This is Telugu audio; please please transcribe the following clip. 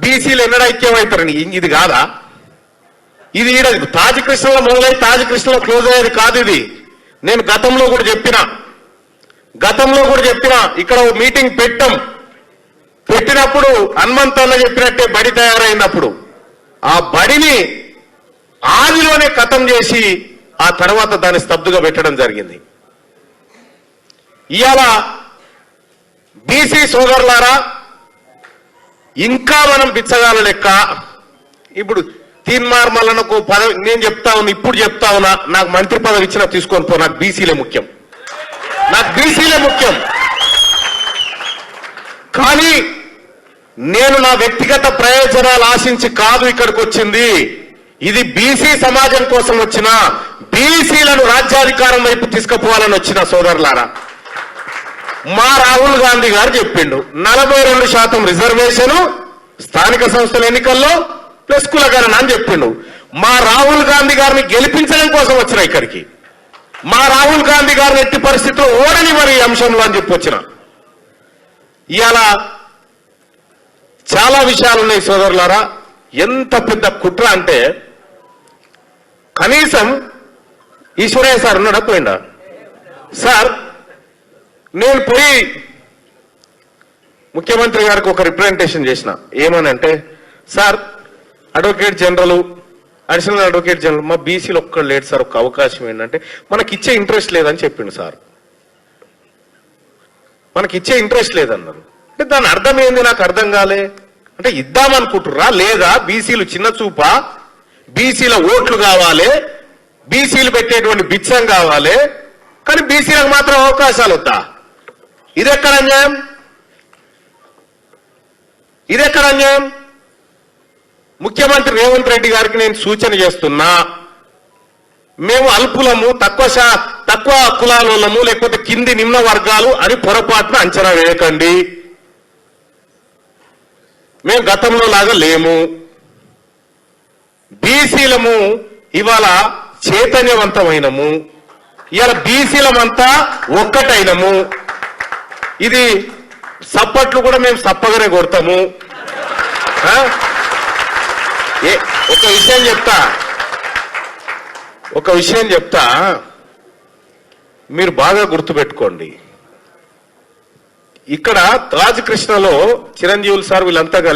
బీసీలు ఎన్నడూ ఐక్యమవుతారని ఇది కాదా? ఇది ఈడ తాజ్ కృష్ణలో మొదలై తాజ్ కృష్ణలో క్లోజ్ అయ్యేది కాదు. ఇది నేను గతంలో కూడా చెప్పిన ఇక్కడ మీటింగ్ పెట్టినప్పుడు హనుమంతన్న చెప్పినట్టే బడి తయారైనప్పుడు ఆ బడిని ఆదిలోనే ఖతం చేసి ఆ తర్వాత దాన్ని స్తబ్దుగా పెట్టడం జరిగింది. ఇవాళ బీసీ సోదరులారా, ఇంకా మనం బిచ్చగాల లెక్క ఇప్పుడు తీన్మార్మలకు పదవి నేను చెప్తా ఉన్నా, ఇప్పుడు చెప్తా ఉన్నా, నాకు మంత్రి పదవి ఇచ్చినా తీసుకొని పో, నాకు బీసీలే ముఖ్యం. కానీ నేను నా వ్యక్తిగత ప్రయోజనాలు ఆశించి కాదు ఇక్కడికి వచ్చింది. ఇది బీసీ సమాజం కోసం వచ్చిన, బీసీలను రాజ్యాధికారం వైపు తీసుకుపోవాలని వచ్చిన సోదరులారా. మా రాహుల్ గాంధీ గారు చెప్పిండు 42% రిజర్వేషన్ స్థానిక సంస్థల ఎన్నికల్లో ప్లస్ కులగణన అని చెప్పిండు. మా రాహుల్ గాంధీ గారిని గెలిపించడం కోసం వచ్చిన ఇక్కడికి. మా రాహుల్ గాంధీ గారిని ఎట్టి పరిస్థితుల్లో ఓడని మరి ఈ అంశంలో అని చెప్పి వచ్చిన. ఇవాళ చాలా విషయాలు ఉన్నాయి సోదరులారా. ఎంత పెద్ద కుట్ర అంటే కనీసం ఈశ్వరయ్య సార్ ఉన్నాడా? పోయిండా? సార్ నేను పోయి ముఖ్యమంత్రి గారికి ఒక రిప్రజెంటేషన్ చేసిన. ఏమనంటే, sir advocate general, additional advocate general మా బీసీలో ఒక్కడు లేడు సార్, ఒక అవకాశం ఏంటంటే మనకిచ్చే ఇంట్రెస్ట్ లేదని చెప్పిండు సార్. మనకిచ్చే ఇంట్రెస్ట్ లేదన్నారు. అంటే దాని అర్థం ఏంది నాకు అర్థం కాలే. అంటే ఇద్దామనుకుంటుర్రా లేదా? బీసీలు చిన్న చూపా? బీసీల ఓట్లు కావాలి, బీసీలు పెట్టేటువంటి బిచ్చం కావాలి, కానీ బీసీలకు మాత్రం అవకాశాలు వద్దా? ఇదెక్కడ అన్యాయం? ముఖ్యమంత్రి రేవంత్ రెడ్డి గారికి నేను సూచన చేస్తున్నా, మేము అల్పులము, తక్కువ కులాలము, లేకపోతే కింది నిమ్న వర్గాలు అని పొరపాటున అంచనా వేయకండి. మేము గతంలో లాగా లేము. బీసీలము ఇవాళ చైతన్యవంతమైనము, ఇవాళ బీసీలమంతా ఒక్కటైనము. ఇది సప్పట్లు కూడా మేము సప్పగానే కొడతాము. ఒక విషయం చెప్తా, మీరు బాగా గుర్తుపెట్టుకోండి. ఇక్కడ తాజ్ కృష్ణలో చిరంజీవులు సార్ వీళ్ళంతా